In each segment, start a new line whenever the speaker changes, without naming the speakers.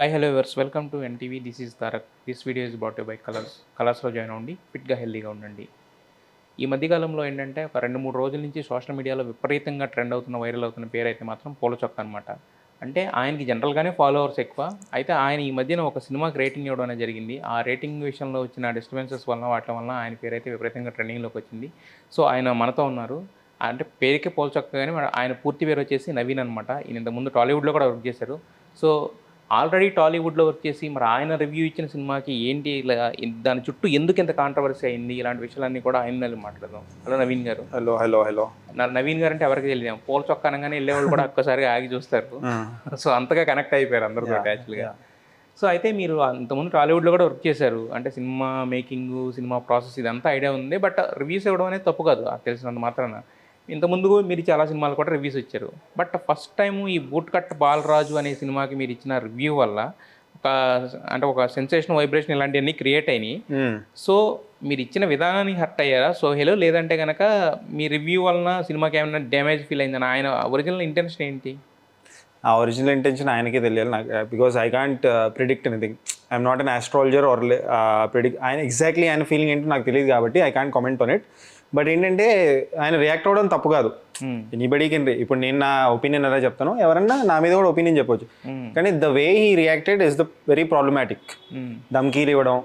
Hi hello viewers, welcome to NTV. This is Tarak. This video is brought by కలర్స్లో join అవ్వండి, ఫిట్గా హెల్దీగా ఉండండి. ఈ మధ్యకాలంలో ఏంటంటే ఒక 2-3 రోజుల నుంచి సోషల్ మీడియాలో విపరీతంగా ట్రెండ్ అవుతున్న, వైరల్ అవుతున్న పేరు అయితే మాత్రం పూల చొక్క అనమాట. అంటే ఆయనకి జనరల్గానే ఫాలోవర్స్ ఎక్కువ. అయితే ఆయన ఈ మధ్యన ఒక సినిమాకి రేటింగ్ ఇవ్వడం అనేది జరిగింది. ఆ రేటింగ్ విషయంలో వచ్చిన డిస్టర్బెన్సెస్ వలన వాటి వలన ఆయన పేరు అయితే విపరీతంగా ట్రెండింగ్లోకి వచ్చింది. సో ఆయన మనతో ఉన్నారు. అంటే పేరుకే పూల చొక్క, కానీ ఆయన పూర్తి పేరు వచ్చేసి నవీన్ అనమాట. ఈయన ఇంతకుముందు టాలీవుడ్లో కూడా వర్క్ చేశారు. సో ఆల్రెడీ టాలీవుడ్లో వర్క్ చేసి మరి ఆయన రివ్యూ ఇచ్చిన సినిమాకి ఏంటి ఇలా దాని చుట్టూ ఎందుకు ఇంత కాంట్రవర్సీ అయింది, ఇలాంటి విషయాలన్నీ కూడా ఆయన మాట్లాడదాం. హలో నవీన్ గారు.
హలో హలో హలో
నవీన్ గారు అంటే ఎవరికి తెలియదు, పూల చొక్క అనగానే వెళ్ళేవాళ్ళు కూడా ఒక్కసారిగా ఆగి చూస్తారు. సో అంతగా కనెక్ట్ అయిపోయారు అందరితో యాక్చువల్గా. సో అయితే మీరు అంతకుముందు టాలీవుడ్లో కూడా వర్క్ చేశారు. అంటే సినిమా మేకింగ్, సినిమా ప్రాసెస్ ఇదంతా ఐడియా ఉంది. బట్ రివ్యూస్ ఇవ్వడం అనేది తప్పు కాదు, అది తెలిసినంత మాత్రాన. ఇంతకుముందు మీరు చాలా సినిమాలు కూడా రివ్యూస్ ఇచ్చారు. బట్ ఫస్ట్ టైము ఈ బూట్ కట్ బాలరాజు అనే సినిమాకి మీరు ఇచ్చిన రివ్యూ వల్ల ఒక సెన్సేషన్, వైబ్రేషన్ ఇలాంటివన్నీ క్రియేట్ అయినాయి. సో మీరు ఇచ్చిన విధానానికి హర్ట్ అయ్యారా సోహెల్, లేదంటే కనుక మీ రివ్యూ వలన సినిమాకి ఏమైనా డ్యామేజ్ ఫీల్ అయిందని? ఆయన ఒరిజినల్ ఇంటెన్షన్ ఏంటి?
ఆ ఒరిజినల్ ఇంటెన్షన్ ఆయనకే తెలియాలి నాకు, because I can't predict anything. I'm not an astrologer or ఆయన ఎగ్జాక్ట్లీ ఆయన ఫీలింగ్ ఏంటో నాకు తెలియదు కాబట్టి I can't comment on it. But ఏంటంటే ఆయన రియాక్ట్ అవ్వడం తప్పు కాదు. Anybody can. ఇప్పుడు నేను నా ఒపీనియన్ ఎలా చెప్తాను, ఎవరన్నా నా మీద కూడా ఒపీనియన్ చెప్పొచ్చు. కానీ the way he reacted is the very problematic. ధమ్కీలు ఇవ్వడం,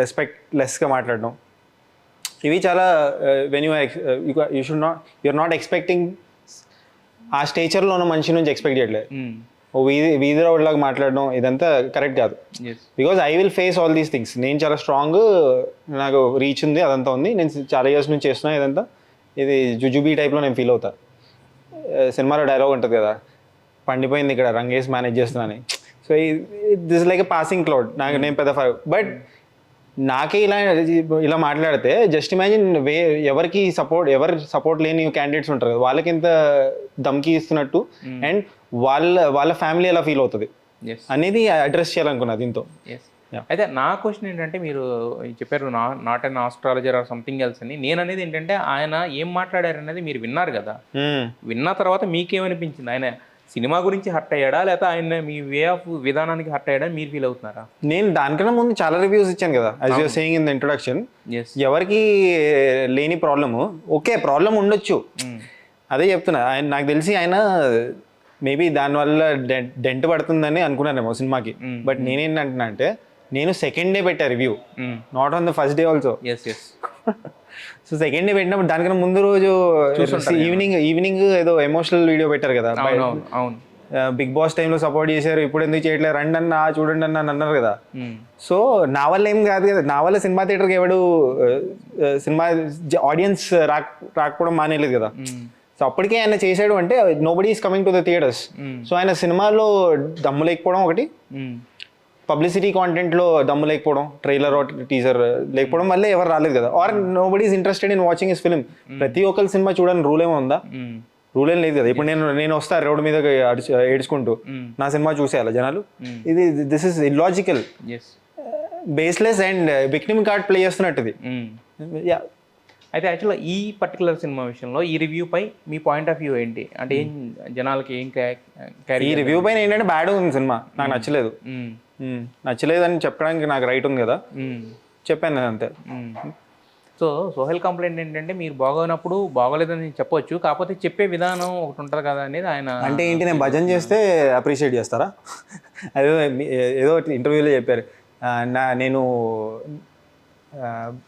రెస్పెక్ట్ లెస్గా మాట్లాడడం, ఇవి చాలా when you should not, you're not expecting. ఆ స్టేచర్లో ఉన్న మనిషి నుంచి ఎక్స్పెక్ట్ చేయట్లేదు. ఓ వీధి రౌడ్లాగా మాట్లాడడం ఇదంతా కరెక్ట్ కాదు. Because I will face all these things. నేను చాలా స్ట్రాంగ్, నాకు రీచ్ ఉంది, అదంతా ఉంది, నేను చాలా ఇయర్స్ నుంచి చేస్తున్నా. ఇదంతా ఇది జుజుబీ టైప్లో నేను ఫీల్ అవుతా. సినిమాలో డైలాగ్ ఉంటుంది కదా, పండిపోయింది ఇక్కడ రంగేసి మేనేజ్ చేస్తున్నాను. So this like a passing cloud. నాకు నేను పెద్ద బట్ నాకే ఇలా మాట్లాడితే జస్ట్ ఇమాజిన్ ఎవరికి సపోర్ట్ లేని క్యాండిడేట్స్ ఉంటారు కదా, వాళ్ళకి ఎంత ధమ్కి ఇస్తున్నట్టు అండ్ వాళ్ళ ఫ్యామిలీ ఎలా ఫీల్ అవుతుంది అనేది అడ్రస్ చేయాలనుకున్నా దీంతో.
అయితే నా క్వశ్చన్ ఏంటంటే, మీరు చెప్పారు not an astrologer or something else అని. నేను అనేది ఏంటంటే, ఆయన ఏం మాట్లాడారు అనేది మీరు విన్నారు కదా, విన్న తర్వాత మీకేమనిపించింది? ఆయన సినిమా గురించి హర్ట్ అయ్యాడా, లేకపోతే ఆయన మీ వే ఆఫ్ విధానానికి హర్ట్ అయ్యాడా మీరు ఫీల్ అవుతున్నారా?
నేను దానికన్నా ముందు చాలా రివ్యూస్ ఇచ్చాను కదా, as your saying in the introduction. ఎవరికి లేని ప్రాబ్లము, ఓకే ప్రాబ్లం ఉండొచ్చు, అదే చెప్తున్నా. ఆయన నాకు తెలిసి ఆయన మేబీ దానివల్ల డెంట్ పడుతుందని అనుకున్నానేమో సినిమాకి. బట్ నేనేంటంటున్నా అంటే, నేను సెకండ్ డే పెట్టా review, not on the first day also. So second day పెట్టినప్పుడు దానికన్నా ముందు రోజు ఈవినింగ్ ఏదో ఎమోషనల్ వీడియో పెట్టారు కదా, బిగ్ బాస్ టైంలో సపోర్ట్ చేశారు, ఇప్పుడు ఎందుకు చేయట్లేదు, రండి అన్న చూడండి అన్న అన్నారు కదా. సో నా వల్ల ఏం కాదు కదా, నా వల్ల సినిమా థియేటర్కి ఎవడు సినిమా ఆడియన్స్ రాకపోవడం మానేలేదు కదా. సో అప్పటికే ఆయన చేశాడు అంటే nobody is coming to the theatres. So ఆయన సినిమాలో దమ్ము లేకపోవడం ఒకటి, పబ్లిసిటీ కాంటెంట్లో దమ్ము లేకపోవడం, ట్రైలర్ టీజర్ లేకపోవడం వల్లే ఎవరు రాలేదు కదా. Or nobody is interested in watching his film. ప్రతి ఒక్కరి సినిమా చూడని రూల్ ఏమో ఉందా? రూల్ ఏం లేదు కదా. ఇప్పుడు నేను వస్తా రోడ్డు మీద ఏడ్చుకుంటూ నా సినిమా చూసేయాలి జనాలు? ఇది this is illogical, baseless and victim card play చేస్తున్నట్టుది.
అయితే యాక్చువల్గా ఈ పర్టికులర్ సినిమా విషయంలో ఈ రివ్యూపై మీ పాయింట్ ఆఫ్ వ్యూ ఏంటి? అంటే ఏం జనాలకి ఏం
ఈ రివ్యూ పైన ఏంటంటే బ్యాడ్ ఉంది సినిమా, నాకు నచ్చలేదు అని చెప్పడానికి నాకు రైట్ ఉంది కదా, చెప్పాను అంతే.
సో సోహెల్ కంప్లైంట్ ఏంటంటే, మీరు బాగోనప్పుడు బాగోలేదని చెప్పొచ్చు, కాకపోతే చెప్పే విధానం ఒకటి ఉంటుంది కదా అనేది ఆయన.
అంటే ఏంటి, నేను భజన చేస్తే అప్రిషియేట్ చేస్తారా? ఏదో ఇంటర్వ్యూలో చెప్పారు, నేను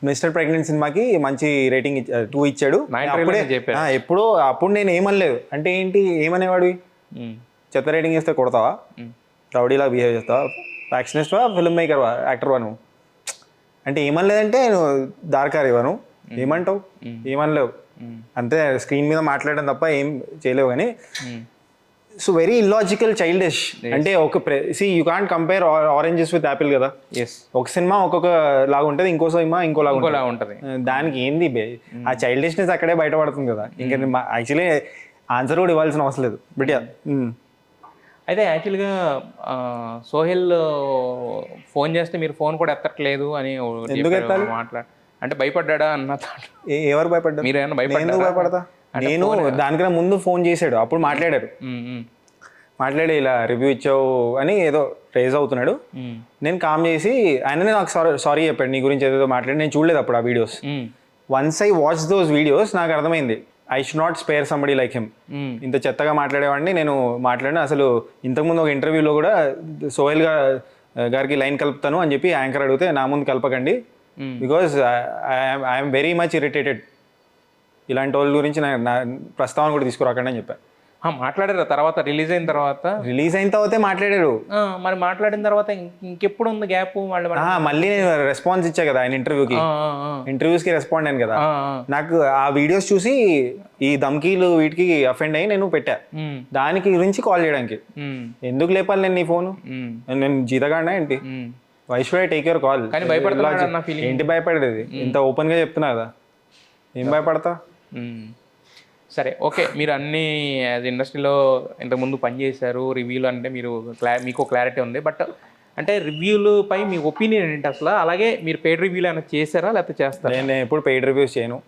మిస్టర్ ప్రెగ్నెంట్ సినిమాకి మంచి రేటింగ్ 2 ఇచ్చాడు అప్పుడు నేను ఏమనలేదు. అంటే ఏంటి ఏమనేవాడివి? చెత్త రేటింగ్ ఇస్తే కొడతావా, రౌడీలా బిహేవ్ చేస్తావా, ఫ్యాక్షనిస్ట్వా, ఫిల్మ్ మేకర్వా, యాక్టర్వా నువ్వు? అంటే ఏమనలేదంటే నువ్వు దార్కార్ ఇవ్వను, ఏమంటావు? ఏమనలేవు అంతే, స్క్రీన్ మీద మాట్లాడడం తప్ప ఏం చేయలేవు. కానీ సో వెరీ ఇల్లాజికల్, చైల్డిష్. అంటే you can't compare oranges with Apple కదా. ఒక సినిమా ఒక్కొక్క లాగా ఉంటుంది, ఇంకో సినిమా ఇంకోలాగా ఉంటుంది. దానికి ఏంది ఆ చైల్డిష్నెస్ అక్కడే బయటపడుతుంది కదా. ఇంకా యాక్చువల్లీ ఆన్సర్ కూడా ఇవ్వాల్సిన అవసరం లేదు. బట్
అయితే యాక్చువల్గా సోహెల్ ఫోన్ చేస్తే మీరు ఫోన్ కూడా ఎత్తట్లేదు అని
ఎందుకు ఎత్తాలి?
అంటే భయపడ్డా అన్న.
ఎవరు భయపడ్డారు?
మీరు ఏమన్నా
భయపడతా? నేను దానికన్నా ముందు ఫోన్ చేశాడు, అప్పుడు మాట్లాడారు. మాట్లాడి ఇలా రివ్యూ ఇచ్చావు అని ఏదో రేజ్ అవుతున్నాడు. నేను కామ్ చేసి ఆయననే నాకు సారీ చెప్పాడు, నీ గురించి ఏదో మాట్లాడి. నేను చూడలేదు అప్పుడు ఆ videos. Once I watch those videos నాకు అర్థమైంది I should not spare somebody like him. ఇంత చెత్తగా మాట్లాడేవాడిని నేను మాట్లాడిన. అసలు ఇంతకుముందు ఒక ఇంటర్వ్యూలో కూడా సోహెల్ గారికి లైన్ కలుపుతాను అని చెప్పి యాంకర్ అడిగితే నా ముందు కలపకండి, because I'm very much irritated. ఇలాంటి వాళ్ళ గురించి నా ప్రస్తావన కూడా తీసుకురాకండి అని చెప్పాను.
మాట్లాడారు తర్వాత రిలీజ్ అయిన తర్వాత
మాట్లాడారు.
మరి మాట్లాడిన తర్వాత ఇంకెప్పుడు ఉంది గ్యాప్?
మళ్ళీ నేను రెస్పాన్స్ ఇచ్చా కదా ఆయన ఇంటర్వ్యూస్కి రెస్పాండ్ అయ్యాను కదా. నాకు ఆ వీడియోస్ చూసి ఈ ధమ్కీలు వీటికి అఫెండ్ అయ్యి నేను పెట్టా. దానికి గురించి కాల్ చేయడానికి ఎందుకు లేపాలి నేను నీ ఫోను? నేను జీతగాడినా ఏంటి? Why should I take your call? ఏంటి భయపడేది? ఇంత ఓపెన్ గా చెప్తున్నా కదా, ఏం భయపడతా?
సరే, ఓకే. మీరు అన్ని ఇండస్ట్రీలో ఇంతకుముందు పనిచేశారు, రివ్యూలు అంటే మీకు క్లారిటీ ఉంది. బట్ అంటే రివ్యూలపై మీ ఒపీనియన్ ఏంటి అసలు? అలాగే మీరు పెయిడ్ రివ్యూలు ఏమైనా చేశారా లేకపోతే చేస్తారా?
నేను ఎప్పుడు పెయిడ్ రివ్యూస్ చేయను.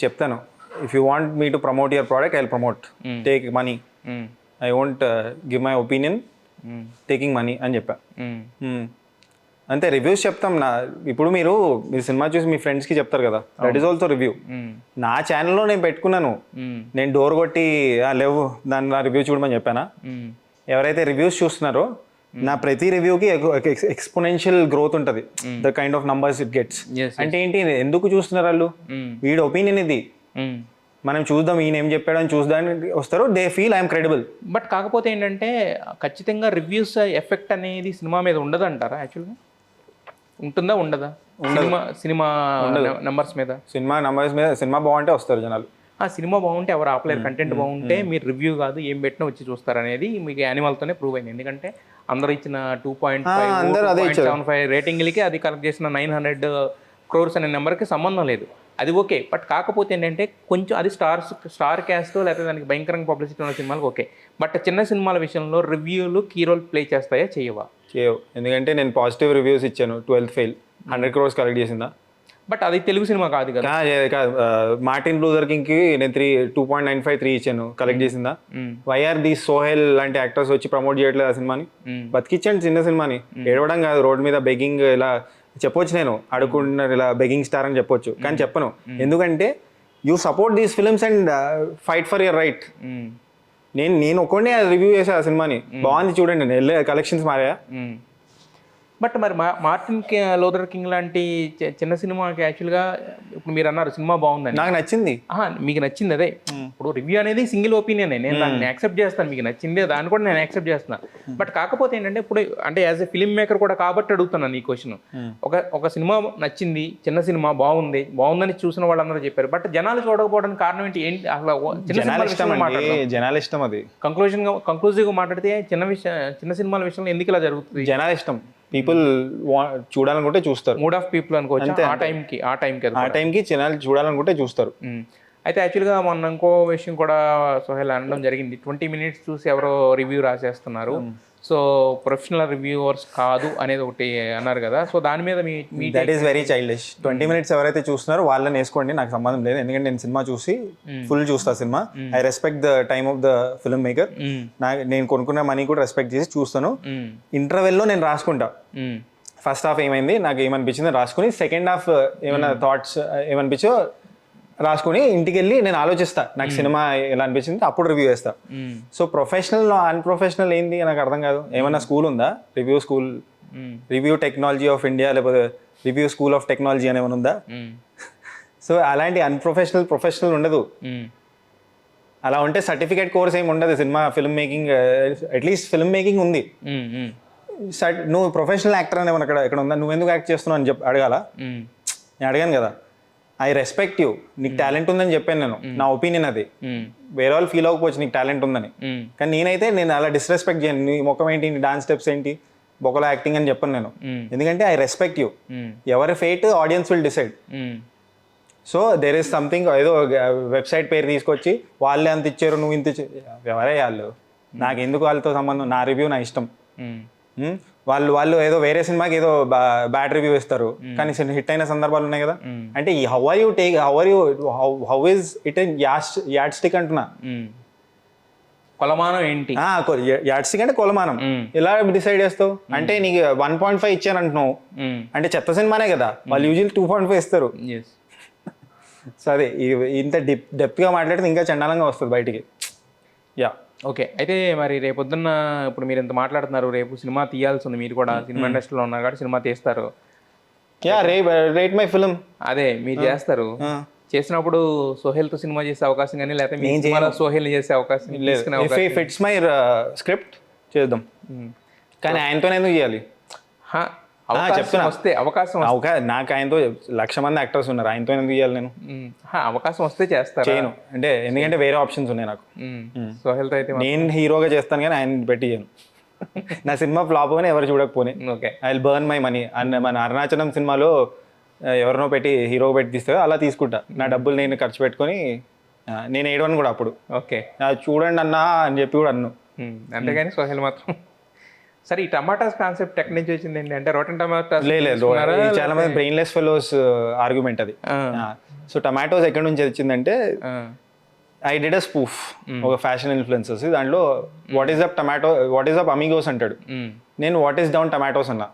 చెప్తాను, if you want me to promote your product I will promote, take money. I won't give my opinion taking money అని చెప్పా. అంతే, రివ్యూస్ చెప్తాం. ఇప్పుడు మీరు సినిమా చూసి మీ ఫ్రెండ్స్కి చెప్తారు కదా, దట్ ఈస్ ఆల్సో రివ్యూ. నా ఛానల్లో నేను పెట్టుకున్నాను, నేను డోర్ కొట్టి లేవు దాని నా రివ్యూ చూడమని చెప్పానా? ఎవరైతే రివ్యూస్ చూస్తున్నారో నా ప్రతి రివ్యూకి ఎక్స్పోనెన్షియల్ గ్రోత్ ఉంటుంది, the kind of numbers it gets. అంటే ఏంటి, ఎందుకు చూస్తున్నారు వాళ్ళు? వీడి ఒపీనియన్ ఇది, మనం చూద్దాం ఈయన ఏం చెప్పాడు అని చూద్దానికి వస్తారు. They feel I'm credible.
But కాకపోతే ఏంటంటే ఖచ్చితంగా రివ్యూస్ ఎఫెక్ట్ అనేది సినిమా మీద ఉండదు అంటారా? యాక్చువల్గా ఉంటుందా ఉండదా? సినిమా నెంబర్స్ మీద,
సినిమా బాగుంటే వస్తారు జనాలు.
సినిమా బాగుంటే ఎవరు ఆపలేరు. కంటెంట్ బాగుంటే మీరు రివ్యూ కాదు ఏం పెట్టినా వచ్చి చూస్తారు అనేది మీకు యానిమల్తోనే ప్రూవ్ అయింది. ఎందుకంటే అందరూ ఇచ్చిన 2.75 రేటింగ్లకి అది కలెక్ట్ చేసిన 900 crores అనే నెంబర్కి సంబంధం లేదు. అది ఓకే. బట్ కాకపోతే ఏంటంటే కొంచెం అది స్టార్ క్యాస్ట్ లేకపోతే దానికి భయంకరంగా పబ్లిసిటీ ఉన్న సినిమాలకు ఓకే. బట్ చిన్న సినిమాల విషయంలో రివ్యూలు కీ రోల్ ప్లే చేస్తాయా చేయవు?
ఎందుకంటే నేను పాజిటివ్ రివ్యూస్ ఇచ్చాను, 12th ఫెయిల్ 100 crores కలెక్ట్ చేసిందా?
బట్ అది తెలుగు సినిమా కాదు కదా.
కాదు, మార్టిన్ లూథర్ కింగ్కి నేను 2.953 ఇచ్చాను, కలెక్ట్ చేసిందా? వైఆర్ ది సోహెల్ లాంటి యాక్టర్స్ వచ్చి ప్రమోట్ చేయట్లేదు ఆ సినిమాని? బతికిచ్చాను చిన్న సినిమాని. ఏడవడం కాదు, రోడ్ మీద బెగ్గింగ్ ఇలా చెప్పొచ్చు, నేను అడుగుతున్నారు ఇలా బెగ్గింగ్ స్టార్ అని చెప్పొచ్చు, కానీ చెప్పను. ఎందుకంటే you support these films and fight for your right. నేను ఒక్కడే రివ్యూ చేసా ఆ సినిమాని, బాగుంది చూడండి, వెళ్ళే కలెక్షన్స్ మారాయా.
బట్ మరి మార్టిన్ లూథర్ కింగ్ లాంటి చిన్న సినిమాకి యాక్చువల్గా ఇప్పుడు మీరు అన్నారు సినిమా బాగుందని,
నాకు నచ్చింది.
మీకు నచ్చింది అదే. ఇప్పుడు రివ్యూ అనేది సింగిల్ ఒపీనియన్, నేను దాన్ని యాక్సెప్ట్ చేస్తాను. మీకు నచ్చిందే దాన్ని కూడా నేను యాక్సెప్ట్ చేస్తున్నాను. బట్ కాకపోతే ఏంటంటే ఇప్పుడు అంటే యాజ్ ఎ ఫిల్మ్ మేకర్ కూడా కాబట్టి అడుగుతున్నాను ఈ క్వశ్చన్. ఒక సినిమా నచ్చింది, చిన్న సినిమా బాగుందని చూసిన వాళ్ళందరూ చెప్పారు. బట్ జనాలు చూడకపోవడానికి కారణం ఏంటి? అసలు
జనాల ఇష్టం. అది
కంక్లూజివ్గా మాట్లాడితే చిన్న సినిమాల విషయంలో ఎందుకు ఇలా జరుగుతుంది?
జనాల ఇష్టం. పీపుల్ చూడాలనుకుంటే చూస్తారు,
మూడ్ ఆఫ్ పీపుల్ అనుకోవచ్చు. ఆ టైంకి
జనాలు చూడాలనుకుంటే చూస్తారు.
అయితే యాక్చువల్గా మొన్న ఇంకో విషయం కూడా సోహెల్ అనడం జరిగింది, 20 minutes చూసి ఎవరో రివ్యూ రాసేస్తున్నారు, సో ప్రొఫెషనల్ రివ్యూవర్స్ కాదు అనేది ఒకటి అన్నారు కదా. సో దాని మీద me
that is very childish. 20 minutes ఎవరైతే చూస్తున్నారో వాళ్ళని వేసుకోండి, నాకు సంబంధం లేదు. ఎందుకంటే నేను సినిమా చూసి ఫుల్ చూస్తా cinema. I respect the time of the film maker. నేను కొనుక్కున్న మనీ కూడా రెస్పెక్ట్ చేసి చూస్తాను. ఇంటర్వెల్లో నేను రాసుకుంటా, ఫస్ట్ హాఫ్ ఏమైంది, నాకు ఏమనిపించిందో రాసుకుని, సెకండ్ హాఫ్ ఏమైనా థాట్స్ ఏమనిపించో రాసుకుని ఇంటికి వెళ్ళి నేను ఆలోచిస్తా, నాకు సినిమా ఎలా అనిపించింది, అప్పుడు రివ్యూ చేస్తా. సో ప్రొఫెషనల్ అన్ప్రొఫెషనల్ ఏంది నాకు అర్థం కాదు. ఏమన్నా స్కూల్ ఉందా, review school, review technology of India లేకపోతే రివ్యూ స్కూల్ ఆఫ్ టెక్నాలజీ అని ఏమైనా ఉందా? సో అలాంటి ప్రొఫెషనల్ ఉండదు. అలా ఉంటే సర్టిఫికేట్ కోర్స్ ఏమి ఉండదు. Cinema film making, at least film making ఉంది. నువ్వు ప్రొఫెషనల్ యాక్టర్ అని ఏమన్నా ఇక్కడ ఉందా? నువ్వు ఎందుకు యాక్ట్ చేస్తున్నావు అని అడగాల? నేను అడిగాను కదా, ఐ రెస్పెక్ట్ యూ, నీకు టాలెంట్ ఉందని చెప్పాను నేను, నా ఒపీనియన్ అది. వేరే వాళ్ళు ఫీల్ అవ్వకపోవచ్చు నీకు టాలెంట్ ఉందని, కానీ నేను అలా డిస్రెస్పెక్ట్ చేయను. నీ ముఖం ఏంటి, నీ డాన్స్ స్టెప్స్ ఏంటి, బొక్కలో యాక్టింగ్ అని చెప్పాను నేను. ఎందుకంటే ఐ రెస్పెక్ట్ యూ. ఎవరి fate audience will decide. So there is something, ఏదో వెబ్సైట్ పేరు తీసుకొచ్చి వాళ్ళే అంత ఇచ్చారు నువ్వు ఇంత ఎవరే వాళ్ళు, నాకు ఎందుకు వాళ్ళతో సంబంధం, నా రివ్యూ నా ఇష్టం. వాళ్ళు ఏదో వేరే సినిమాకి ఏదో బ్యాడ్ రివ్యూ ఇస్తారు, కానీ హిట్ అయిన సందర్భాలు ఉన్నాయి కదా. అంటే how is it add stick అంటున్నా.
కొలమానం ఏంటి?
యాడ్స్టిక్ అంటే కొలమానం. ఎలా డిసైడ్ చేస్తావు అంటే నీకు 1.5 ఇచ్చాను అంటున్నావు అంటే చెత్త సినిమానే కదా, వాళ్ళు యూజువల్ 2.5 ఇస్తారు.
ఎస్.
సో అదే ఇంత డెప్త్గా మాట్లాడితే ఇంకా చండాలంగా వస్తుంది బయటికి. Yeah
okay. అయితే మరి రేపొద్దున్న ఇప్పుడు మీరు ఇంత మాట్లాడుతున్నారు, రేపు సినిమా తీయాల్సి ఉంది, మీరు కూడా సినిమా ఇండస్ట్రీలో ఉన్నారు కాబట్టి సినిమా తీస్తారు.
Yeah rate my film.
అదే మీరు చేస్తారు, చేసినప్పుడు సోహెల్తో సినిమా చేసే అవకాశం కానీ లేకపోతే మీ సినిమాలో సోహెల్ చేసే అవకాశం తీసుకునే అవకాశం?
ఇఫ్ ఇట్స్ మై స్క్రిప్ట్ చేద్దాం, కానీ ఆయనతోనే ఎందుకు చేయాలి?
అవకాశం వస్తే
నాకు ఆయనతో 1,00,000 మంది యాక్టర్స్ ఉన్నారు, ఆయనతో ఎందుకు చేయాలి నేను?
అవకాశం వస్తే చేస్తారు.
చేయను అంటే ఎందుకంటే వేరే ఆప్షన్స్ ఉన్నాయి నాకు.
సోహెల్తో అయితే
నేను హీరోగా చేస్తాను కానీ ఆయన పెట్టి చేయను. నా సినిమా ఫ్లాప్ అని ఎవరు చూడకపోయి
okay
I will burn my money. మన అరుణాచలం సినిమాలో ఎవరినో పెట్టి హీరోగా పెట్టి తీస్తే అలా తీసుకుంటా, నా డబ్బులు నేను ఖర్చు పెట్టుకొని. నేను ఏడవను కూడా అప్పుడు.
ఓకే
చూడండి అన్నా అని చెప్పి కూడా అన్ను.
అంతేగాని సోహెల్ మాత్రం. సరే, ఈ టమాటాస్ కాన్సెప్ట్ ఎక్కడి నుంచి వచ్చింది ఏంటి అంటే రోటన్ టమాటాస్?
లేదు, చాలా మంది బ్రెయిన్లెస్ ఫెలోస్ ఆర్గ్యుమెంట్ అది. సో టమాటోస్ ఎక్కడి నుంచి వచ్చిందంటే ఐ డిడ్ అ స్పూఫ్ ఒక ఫ్యాషన్ ఇన్ఫ్లుయెన్సర్స్, దాంట్లో what is up tomato, what is up Amigos అంటాడు, నేను వాట్ ఈస్ డౌన్ టమాటోస్ అన్నా.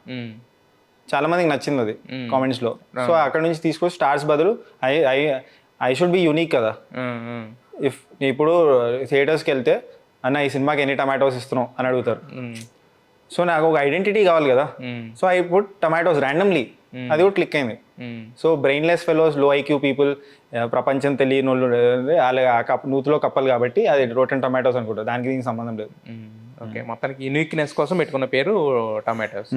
చాలా మందికి నచ్చింది అది కామెంట్స్ లో. సో అక్కడ నుంచి తీసుకొని స్టార్స్ బదులు ఐ షుడ్ బి యూనిక్ కదా. ఇఫ్ ఇప్పుడు థియేటర్స్కి వెళ్తే అన్న ఈ సినిమాకి ఎన్ని టమాటోస్ ఇస్తున్నావు అని అడుగుతారు. సో నాకు ఒక ఐడెంటిటీ కావాలి కదా. So I put tomatoes randomly, అది కూడా క్లిక్ అయింది. సో బ్రెయిన్లెస్ ఫెలోస్, లో ఐక్యూ పీపుల్, ప్రపంచం తెలియని వాళ్ళు వాళ్ళ నూతిలో కప్పలు కాబట్టి అది రోటన్ టమాటోస్ అనుకుంటారు, దానికి దీనికి సంబంధం లేదు.
ఓకే, మొత్తానికి యూనిక్నెస్ కోసం పెట్టుకున్న పేరు టమాటోస్.